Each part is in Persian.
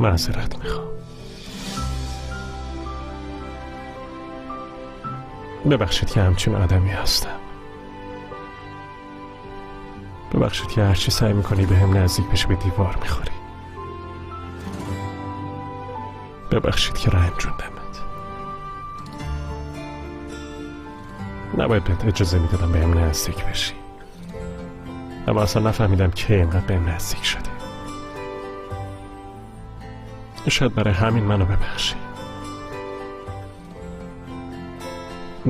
معذرت میخوام. ببخشید که همچین آدمی هستم. ببخشید که هرچی سعی میکنی به هم نزدیک بشی به دیوار میخوری. ببخشید که رنجوندمت. نباید بهت اجازه میدادم به هم نزدیک بشی، اما اصلا نفهمیدم که اینقدر به هم نزدیک شدی. شاید برای همین منو ببخشی،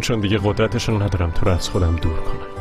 چون دیگه قدرتشون ندارم تو رو از خودم دور کنم.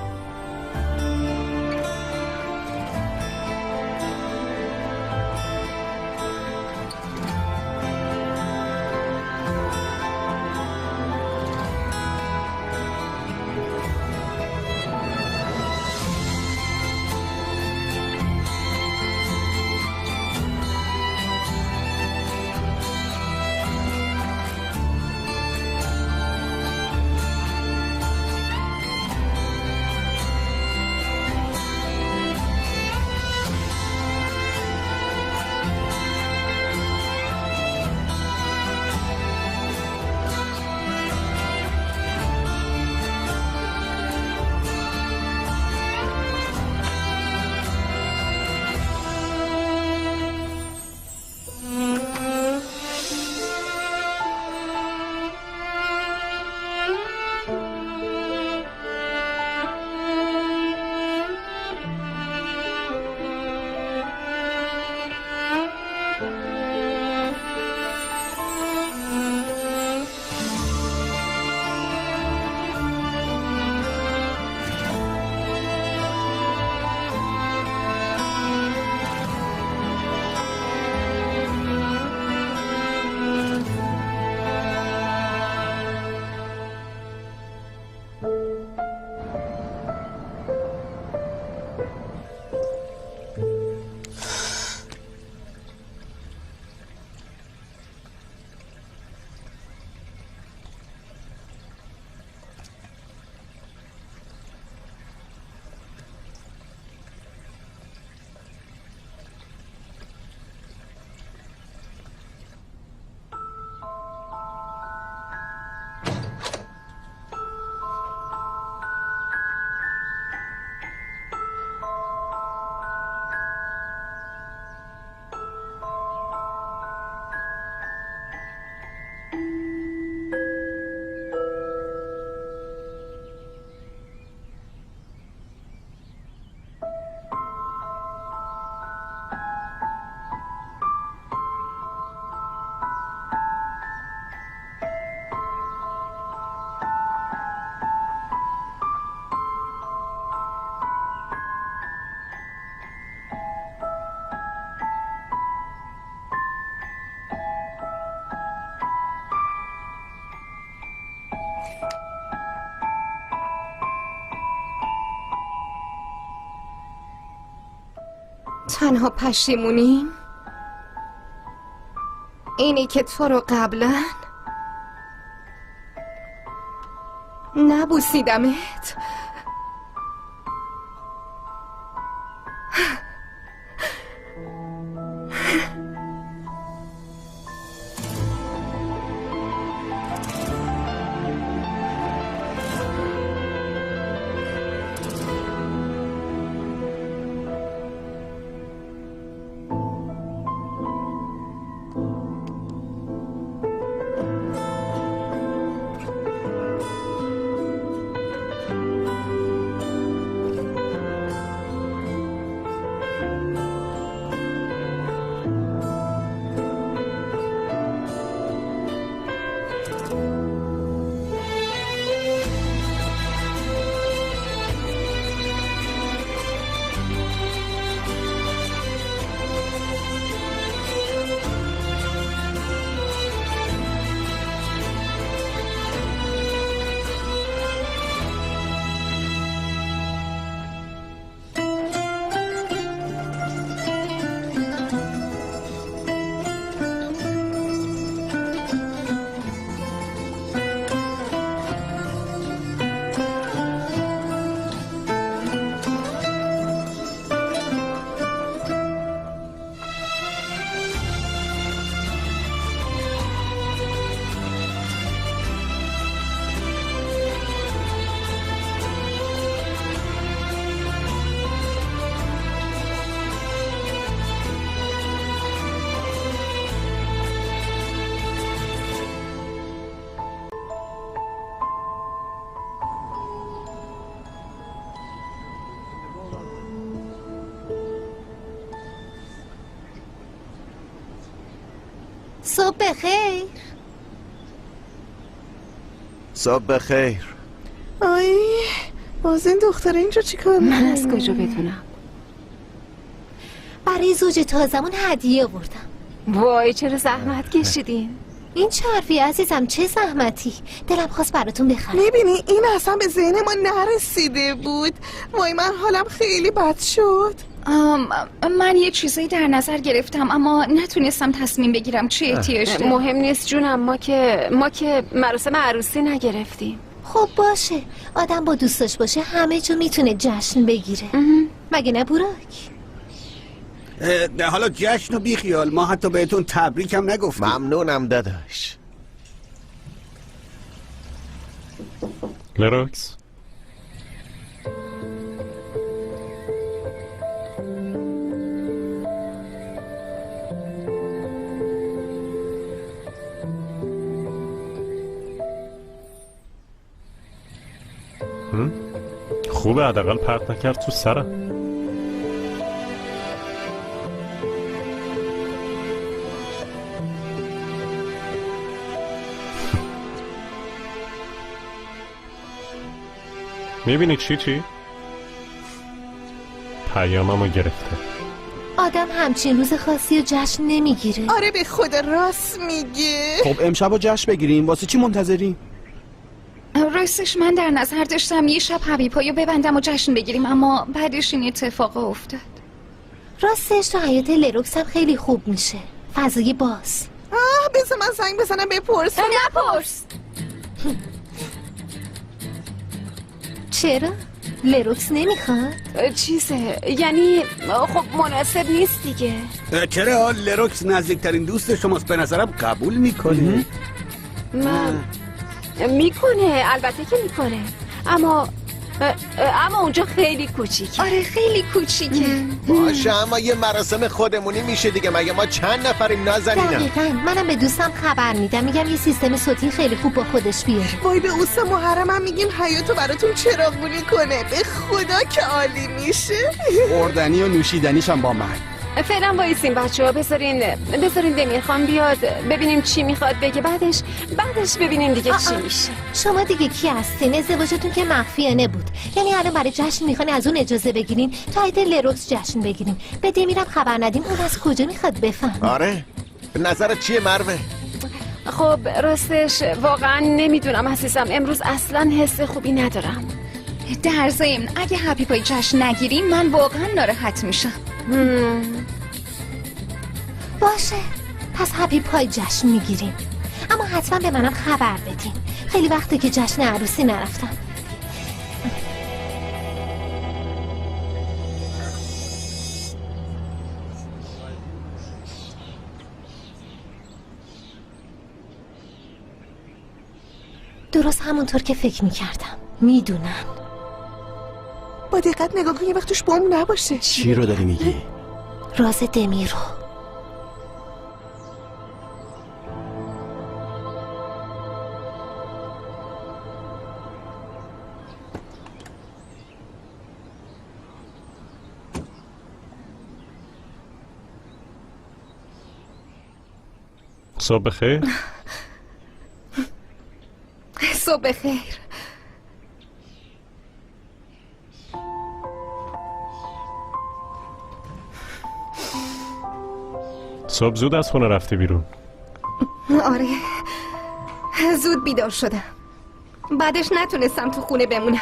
تنها پشیمونیم اینی که تو رو قبلا نبوسیدمت. صبح بخیر. صبح بخیر. آی باز این دختره اینجا چیکار من می‌کنه؟ از کجا بدونم؟ برای زوج تازمون هدیه آوردم. وای چرا زحمت کشیدین؟ این چه حرفی عزیزم؟ چه زحمتی. دلم خواست براتون بخرم. میبینی این اصلا به ذهن ما نرسیده بود. وای من حالم خیلی بد شد. من یه چیزایی در نظر گرفتم اما نتونستم تصمیم بگیرم چی احتیاج داره. مهم نیست جونم، ما که مراسم عروسی نگرفتیم. خب باشه، آدم با دوستاش باشه همه جا میتونه جشن بگیره. مگه نه بوراک؟ حالا جشن و بیخیال، ما حتی بهتون تبریک هم نگفتیم. ممنونم داداش. لروکس خوبه حداقل پرت نکرد تو سرم. میبینی چی؟ پیاممو گرفته. آدم همچین روز خاصی و جشن نمیگیره. آره به خدا راست میگه. خب امشب رو جشن بگیریم، واسه چی منتظریم؟ راستش من در نظر داشتم یه شب حبیب‌هایو ببندم و جشن بگیریم اما بعدش این اتفاق افتاد. راستش تو حیات لروکس هم خیلی خوب میشه. فضای باز. بذار من زنگ بزنم بپرسم. نپرس. چرا؟ لروکس نمیخواد؟ چیزه یعنی خب مناسب نیست دیگه. چرا لروکس نزدیکترین دوست شماست، به نظرم قبول میکنه. میکنه، البته که میکنه، اما اونجا خیلی کوچیکه. آره خیلی کوچیکه. باشه اما یه مراسم خودمونی میشه دیگه، مگه ما چند نفریم نازنینم؟ دقیقاً منم به دوستم خبر میدم، میگم یه سیستم صوتی خیلی خوب با خودش بیاره. وای به اوست محرم هم میگیم حیاتو براتون چراغونی کنه. به خدا که عالی میشه. خوردنی و نوشیدنیش هم با من. فعلا وایسین بچه‌ها، بذارین دمیر خان بیاد ببینیم چی میخواد بگه، بعدش ببینیم دیگه چی میشه. شما دیگه کی هستین؟ ازدواجتون که مخفیانه بود، یعنی الان برای جشن میخواین از اون اجازه بگیرین تا حیات لروکس جشن بگیریم؟ به دمیرم خبر ندیم، اون از کجا میخواد بفهم؟ آره نظرت چیه مروه؟ خب راستش واقعا نمیدونم عزیزم، امروز اصلا حس خوبی ندارم. در ضمن اگه حبیبای جشن نگیریم من واقعا ناراحت میشم. باشه پس هپی پای جشن میگیریم، اما حتما به منم خبر بدین. خیلی وقته که جشن عروسی نرفتم. درست همونطور که فکر میکردم. میدونن. با دقت نگاه کن یه وقت توش بمب نباشه. چی رو داری میگی؟ راز دمیرو. صبح بخیر. صبح بخیر. صبح زود از خونه رفتی بیرون؟ آره زود بیدار شدم، بعدش نتونستم تو خونه بمونم.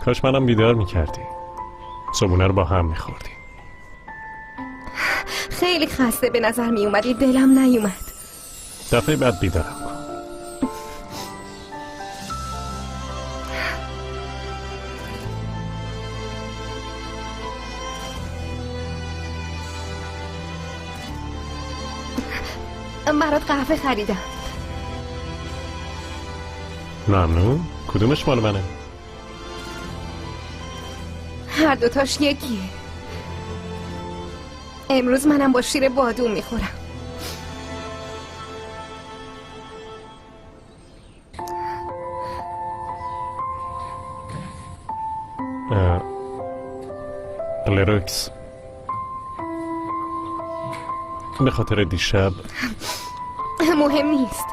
کاش منم بیدار میکردی، صبحونه رو با هم میخوردی. خیلی خسته به نظر می اومدی، دلم نیومد. دفعه بعد بیدارم کن. برات قهوه خریدم. ممنون. کدومش مال منه؟ هر دوتاش یکیه. امروز منم با شیر بادوم میخورم. لروکس به خاطر دیشب. مهم نیست.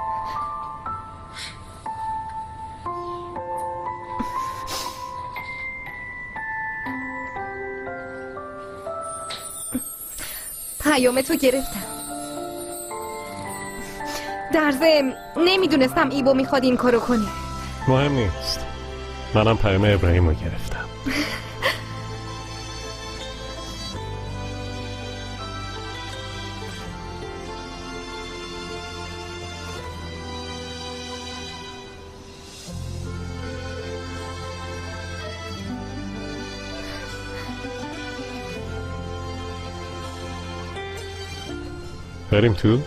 پیام تو گرفتم. در ضمن نمیدونستم ایبو میخواد این کارو کنه. مهم نیست، منم پیام ابراهیم رو گرفتم. بریم تو؟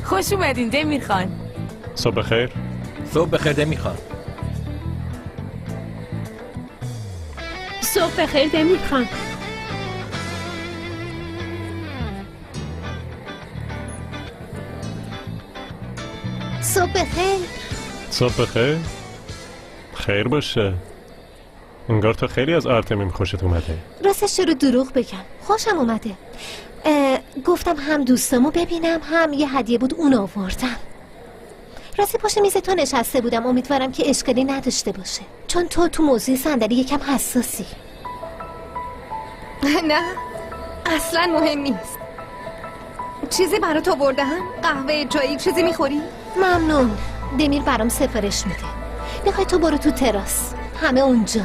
خوش اومدین دمیر خان. صبح بخیر. صبح بخیر دمیر خان. صبح بخیر دمیر خان. صبح بخیر. صبح بخیر. خیر باشه. انگار تو خیلی از آرتمیم خوشت اومده. راستش رو دروغ بگم خوشم اومده. گفتم هم دوستامو ببینم هم یه هدیه بود اون آوردم. راستی پشت میز تو نشسته بودم، امیدوارم که اشکالی نداشته باشه، چون تو موضوع صندلی یکم حساسی. نه اصلا مهم نیست. چیزی برات آوردم؟ قهوه چایی چیزی میخوری؟ ممنون. دمیر برام سفارش میده. بخوای تو برو تو تراس، همه اونجا.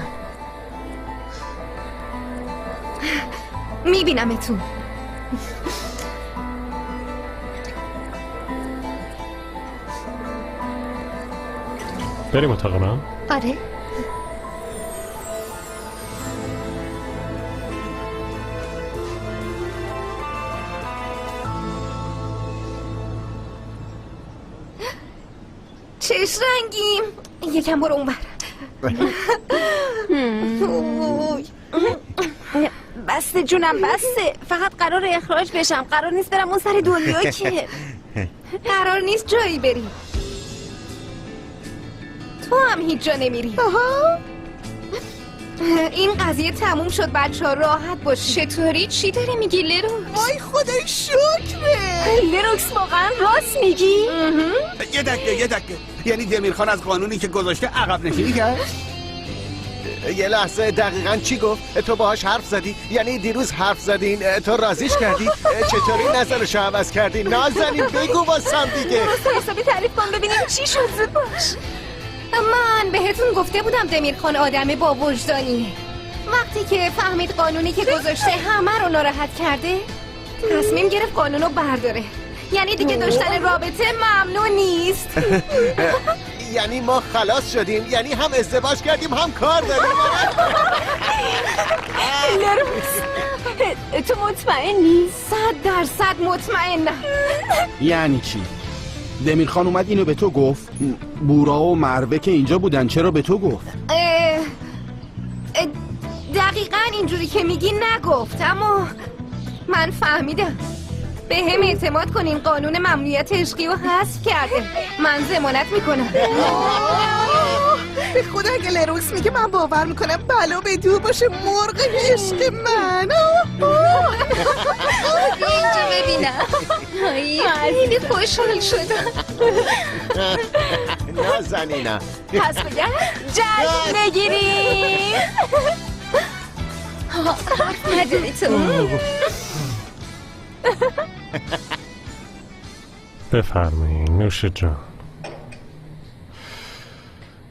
میبینمتون. بریم اتاق من؟ آره. چش رنگیم. یکم برو اون بر. بسته جونم بسته. فقط قرار اخراج بشم، قرار نیست برم اون سر دنیا که. قرار نیست جایی بری. تو هم هیچ جا نمیری. این قضیه تموم شد بچه ها، راحت باش. چطوری؟ چی داری میگی لروکس؟ وای خدای شکره. لروکس واقعا راست میگی؟ یه دقیقه یعنی دمیر خان از قانونی که گذاشته عقب نشینی کرد؟ یه لحظه، دقیقاً چی گفت؟ تو باهاش حرف زدی؟ یعنی دیروز حرف زدین تو راضیش کردی؟ چطوری نظرشو عوض کردی؟ نازنین بگو واسم دیگه. حسابی تعریف کن ببینیم چی شد. زود باش. من بهتون گفته بودم دمیر خان آدم با وجدانیه. وقتی که فهمید قانونی که گذاشته همه رو ناراحت کرده، تصمیم گرفت قانونو برداره. یعنی دیگه داشتن رابطه ممنوع نیست. یعنی ما خلاص شدیم، یعنی هم ازدواج کردیم هم کار داریم. تو مطمئنی؟ 100% مطمئنم. یعنی چی؟ دمیر خان اومد اینو به تو گفت؟ بورا و مروه که اینجا بودن چرا به تو گفت؟ دقیقاً اینجوری که میگی نگفت، اما من فهمیدم. به هم اعتماد کنین، قانون ممنوعیت عشقی رو حذف کرده. من ضمانت میکنم. به خدا اگه لروکس میگه من باور میکنم بلا به دور باشه. مرغ عشق من. اینجا ببینم. خیلی خوشحال شدم. نازنینم. پس بگم جشن بگیریم. نداری تو. بفرمایین نوش جان.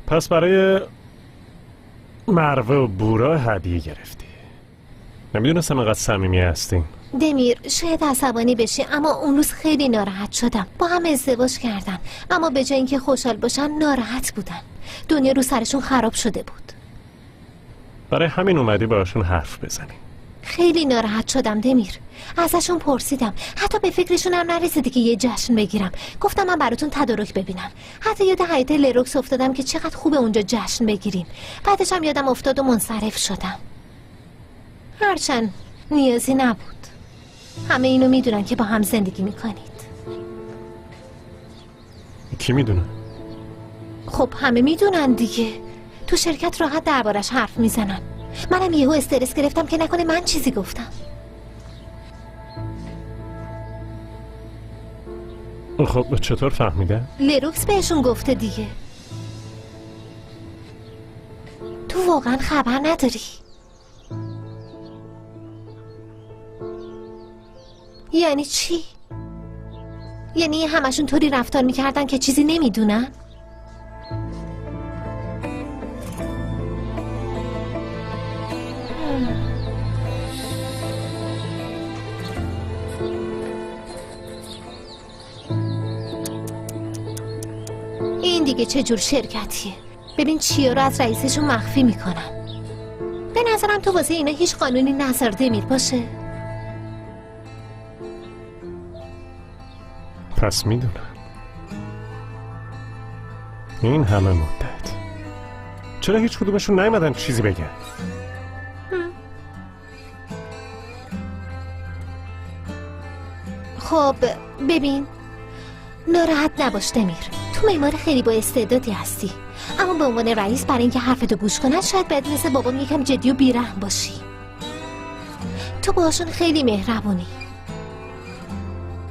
پس برای مروه و بورا هدیه گرفتی. نمیدونستم اینقدر صمیمی هستیم. دمیر شاید عصبانی بشی اما اون روز خیلی ناراحت شدم. با هم ازدواج کردن اما به جای اینکه خوشحال باشن ناراحت بودن. دنیا رو سرشون خراب شده بود. برای همین اومدی باشون حرف بزنی. خیلی ناراحت شدم دمیر. ازشون پرسیدم، حتی به فکرشون هم نرسیده که یه جشن بگیرم. گفتم من براتون تدارک ببینم. حتی یاد حیاط لروکس افتادم که چقدر خوبه اونجا جشن بگیریم. بعدش هم یادم افتاد و منصرف شدم. هرچند نیازی نبود. همه اینو میدونن که با هم زندگی میکنید. کی میدونه؟ خب همه میدونن دیگه. تو شرکت راحت دربارش حرف میزنن. منم یهو استرس گرفتم که نکنه من چیزی گفتم. خب چطور فهمیده؟ لروکس بهشون گفته دیگه. تو واقعا خبر نداری؟ یعنی چی؟ یعنی همشون طوری رفتار میکردن که چیزی نمیدونن؟ این دیگه چه جور شرکتیه؟ ببین چیا رو از رئیسشون مخفی میکنن. به نظرم تو واسه اینا هیچ قانونی نظر دمیر باشه. پس میدونم. این همه مدت چرا هیچ کدومشون نیومدن چیزی بگن؟ خب ببین، ناراحت نباش دمیر. تو معمار خیلی با استعدادی هستی، اما به عنوان رئیس برای اینکه حرفتو گوش کنن شاید باید مثل بابام یکم جدی و بیرحم باشی. تو باهاشون خیلی مهربونی.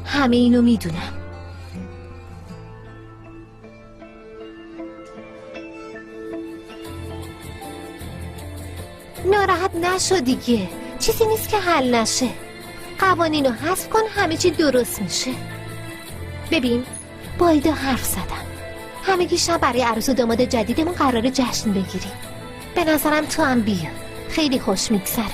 همه اینو میدونم. ناراحت نشو دیگه. چیزی نیست که حل نشه. قوانینو حذف کن، همه چی درست میشه. ببین، با ایدا حرف زدم. همگی شب برای عروس و داماد جدیدمون قراره جشن بگیریم. به نظرم تو هم بیا. خیلی خوش میگذره.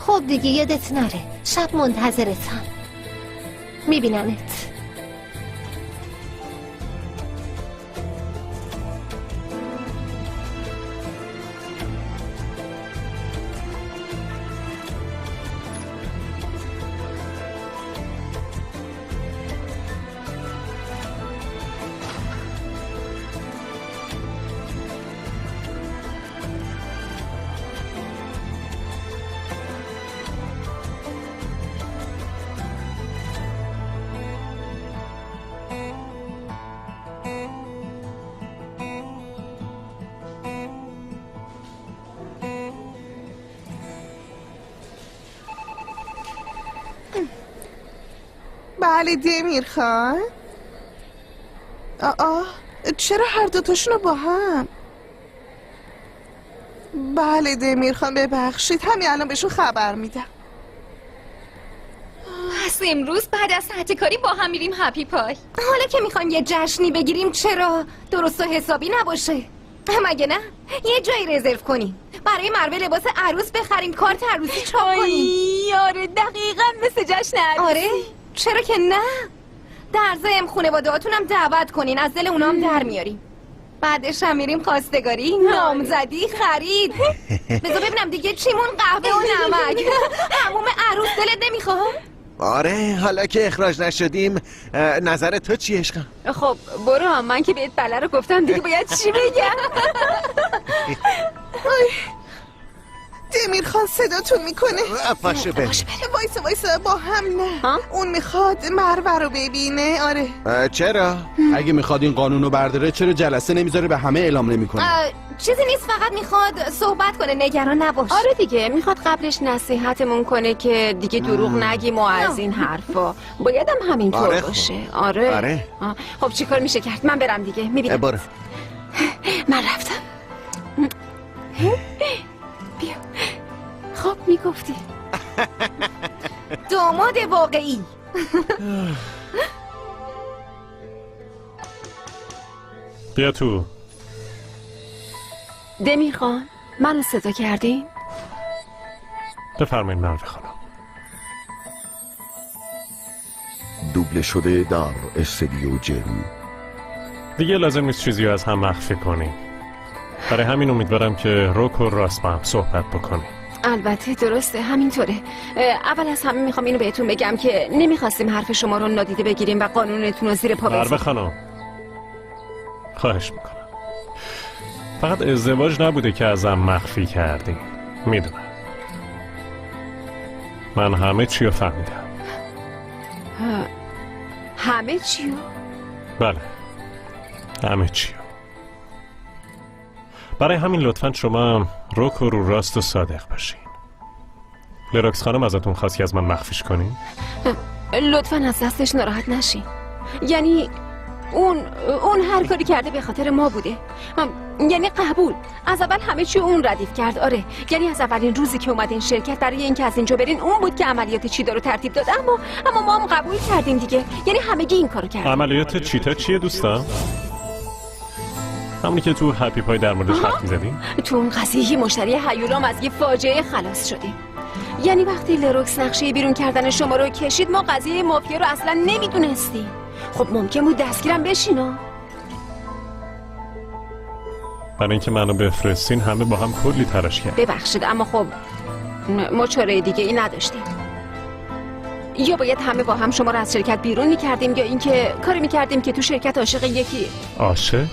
خب دیگه یادت نره، شب منتظرتم. میبینمت. بله دمیر خان. چرا هر دوتاشونو با هم؟ بله دمیر خان ببخشید، همین الان بهشون خبر میدم. پس امروز بعد از ساعت کاری با هم میریم هپی پای. حالا که میخوایم یه جشنی بگیریم چرا درست و حسابی نباشه؟ مگه نه؟ یه جایی رزرو کنیم، برای مروه لباس عروس بخریم، کارت عروسی چاپ کنیم. آره دقیقاً مثل جشن عروسی. آره چرا که نه؟ در ضمن خانواده‌هاتون هم دعوت کنین، از دل اونا هم در میاریم. بعدش هم میریم خواستگاری، نامزدی، خرید. بذار ببینم دیگه چیمون، قهوه و نمک. حموم عروس دلت نمیخواد؟ آره حالا که اخراج نشدیم. نظر تو چی عشقم؟ خب برو، من که بهت بله رو گفتم دیگه باید چی بگم. دمیر خان صداتون میکنه. پاشه بریم. وایسا با هم نه. اون میخواد مروه رو ببینه. آره چرا؟ اگه میخواد این قانونو برداره چرا جلسه نمیذاره به همه اعلام نمیکنه؟ چیزی نیست، فقط میخواد صحبت کنه، نگران نباش. آره دیگه میخواد قبلش نصیحتمون کنه که دیگه دروغ نگیم و از این حرفا. بایدم همینطور آره باشه. آره. خب چیکار میشه کرد؟ من برم دیگه. میبینم. برو. من رفتم. بیا. خب میگفتی داماد واقعی. بیا تو. دمیر خان منو صدا کردین؟ بفرمایید مروه خانم. دوبله شده در استودیو جرو. دیگه لازم نیست چیزی رو از هم مخفی کنیم. برای همین امیدوارم که روک و راست با هم صحبت بکنیم. البته درسته، همینطوره. اول از همه میخوام اینو بهتون بگم که نمیخواستیم حرف شما رو نادیده بگیریم و قانونتون رو زیر پا مروه بذاریم. خانم خواهش میکنم، فقط ازدواج نبوده که ازم مخفی کردی. میدونم، من همه چی رو فهمیدم. همه چیو؟ بله، همه چی رو. برای همین لطفاً شما روک رو راست و صادق باشین. لروکس خانم ازتون خواست که از من مخفیش کنین؟ لطفاً از دستش ناراحت نشین. یعنی اون هر کاری کرده به خاطر ما بوده. یعنی قبول، از اول همه چی اون ردیف کرد. آره، یعنی از اولین روزی که اومدین شرکت برای اینکه از اینجا برین اون بود که عملیات چیتا رو ترتیب داد. اما ما هم قبول کردیم دیگه. یعنی همگی این کارو کردن. عملیات چیتا چیه دوستان؟ همونی که تو هپی پای در موردش حرف می‌زدیم؟ تو اون قضیه مشتری هیولام از یه فاجعه خلاص شدیم. یعنی وقتی لروکس نقشه بیرون کردن شما رو کشید ما قضیه مافیا رو اصلا نمیدونستیم. خب ممکن بود دستگیرم بشینا. برای اینکه منو بفرستین همه با هم کلی تلاش کرد. ببخشید اما خب ما چاره دیگه ای نداشتیم. یا باید همه با هم شما رو از شرکت بیرون میکردیم یا اینکه کاری میکردیم که تو شرکت عاشق یکی. عاشق؟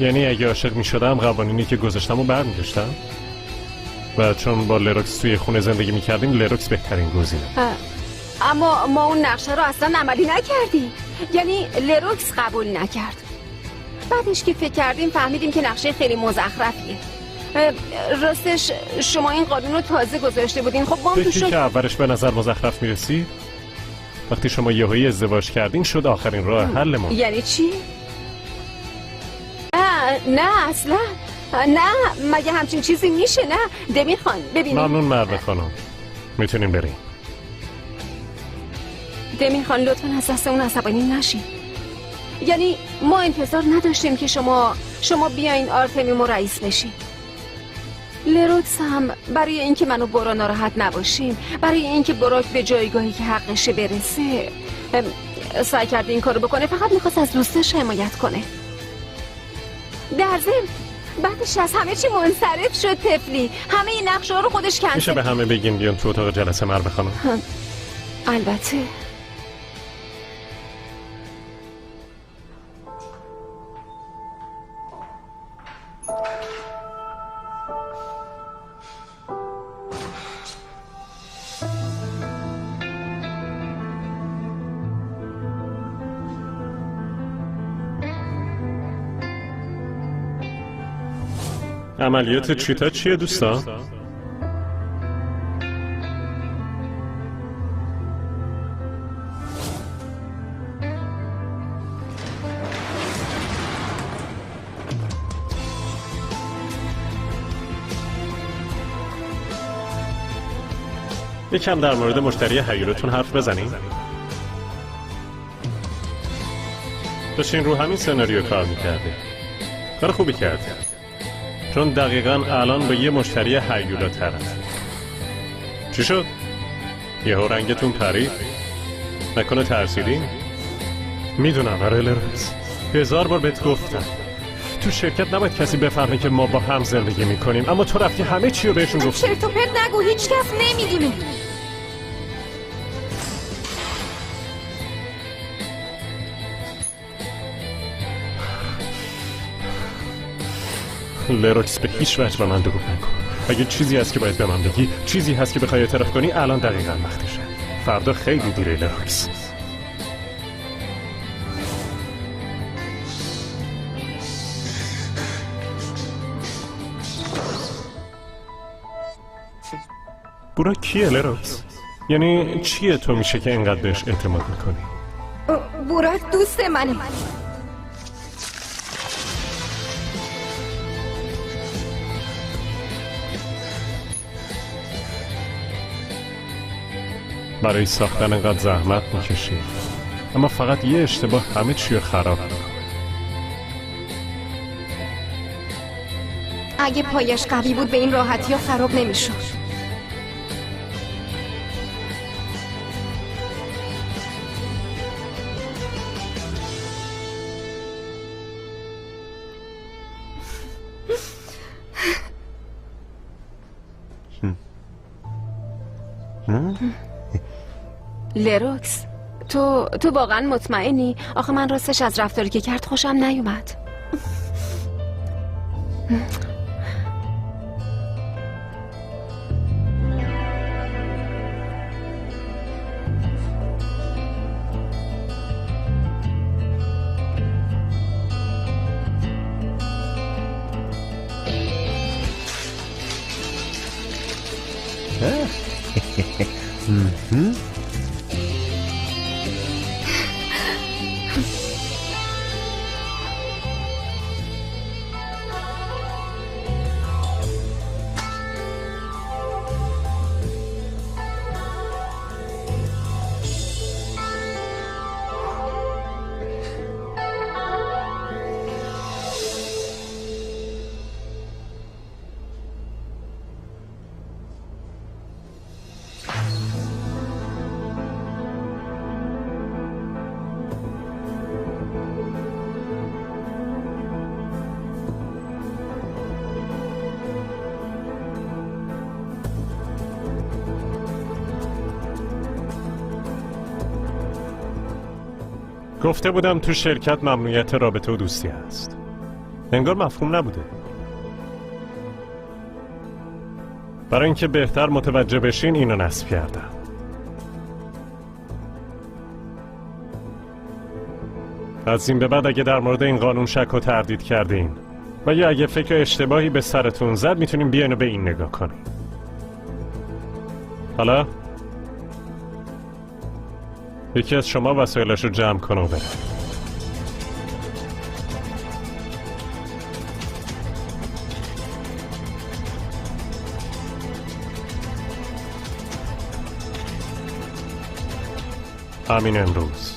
یعنی اگه عاشق می شدم قوانینی که گذاشتم رو برمی‌داشتم؟ و چون با لروکس توی خونه زندگی می کردیم لروکس بهترین گزینه. اما ما اون نقشه رو اصلا عملی نکردیم. یعنی لروکس قبول نکرد. بعدش که فکر کردیم فهمیدیم که نقشه خیلی مزخرفیه. راستش شما این قانون رو تازه گذاشته بودین. خب ما هم فکری که اولش به نظر مزخرف میرسی وقتی شما یهویی ازدواج کردین شد آخرین راه حل ما. یعنی چی؟ نه اصلا نه، مگه همچین چیزی میشه؟ نه دمیر خان ببینید. ممنون مروه خانم، میتونین بریم. دمیر خان لطفا از دست اون عصبانی نشین. یعنی ما انتظار نداشتیم که شما بیاین آرتمیوم رئیس بشین. لروکس هم برای اینکه منو برا ناراحت نباشیم، برای اینکه براک به جایگاهی که حقشه برسه سعی کرده این کارو بکنه. فقط میخواست از دوستش حمایت کنه. در ضمن بعدش از همه چی منصرف شد طفلی. همه این نقشه رو خودش کنسل. میشه به همه بگیم بیان تو اتاق جلسه مروه خانم؟ البته. عملیات چیتا چیه دوستان؟ یکم در مورد مشتری هیولاتون حرف بزنیم. داشتین رو همین سناریو کار میکردی. کار خوبی کردی، چون دقیقاً الان با یه مشتری هیولا طرف. چی شد؟ یهو رنگتون پرید؟ نکنه ترسیدین؟ میدونم آره لروکس، 1000 بار بهت گفتم تو شرکت نباید کسی بفهمه که ما با هم زندگی میکنیم، اما تو رفتی همه چی رو بهشون گفتی. چرت و پرت نگو، هیچ کس نمیدونه. لروکس به هیچ وجه به من دروغ نکن. اگه چیزی هست که باید به من بگی، چیزی هست که بخوای اعتراف کنی، الان دقیقاً وقتشه. فردا خیلی دیره لروکس. بورا کیه لروکس؟ یعنی چیه تو میشه که اینقدر بهش اعتماد میکنی؟ براک دوست منه. برای ساختن انقدر زحمت میکشی، اما فقط یه اشتباه همه چی رو خراب میکنه. اگه پایش قوی بود به این راحتی ها خراب نمیشد. لروکس، تو واقعا مطمئنی؟ آخه من راستش از رفتاری که کرد خوشم نیومد. گفته بودم تو شرکت ممنوعیت رابطه و دوستی هست. انگار مفهوم نبوده. برای اینکه بهتر متوجه بشین اینو نصب کردم. از این به بعد اگه در مورد این قانون شک و تردید کردین و یا اگه فکر اشتباهی به سرتون زد میتونیم بیاین و به این نگاه کنیم. حالا یکی از شما وسایلش رو جمع کنه و بره. همین امروز.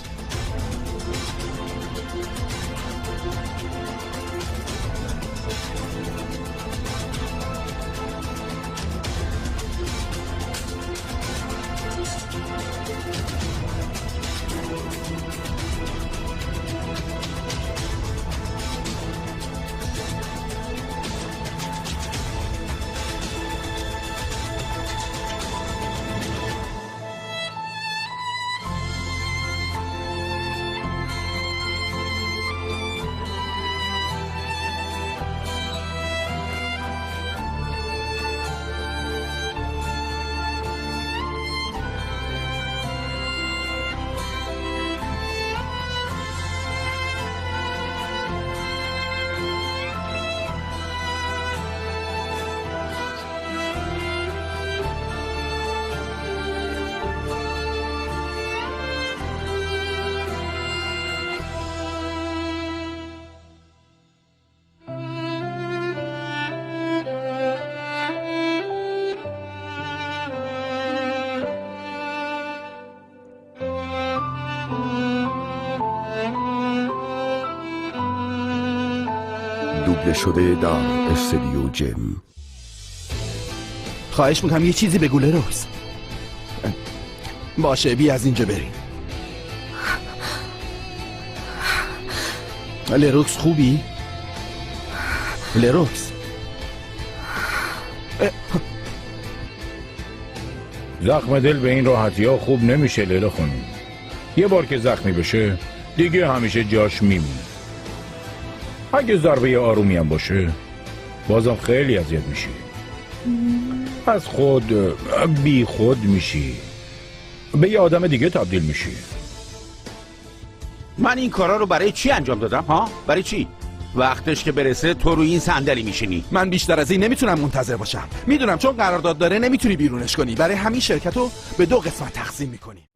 دوبله شده در استودیو جم. خواهش میکنم یه چیزی بگو لروکس. باشه بی از اینجا بریم. لروکس خوبی؟ لروکس زخم دل به این راحتی ها خوب نمیشه لیلا خانم. یه بار که زخمی بشه دیگه همیشه جاش میمونه. اگه ضربه آرومی هم باشه بازم خیلی اذیت میشی، از خود بی خود میشی، به یه آدم دیگه تبدیل میشی. من این کارا رو برای چی انجام دادم ها؟ برای چی؟ وقتش که برسه تو روی این صندلی میشینی. من بیشتر از این نمیتونم منتظر باشم. میدونم چون قرارداد داره نمیتونی بیرونش کنی، برای همین شرکت رو به 2 قسمت تقسیم میکنی.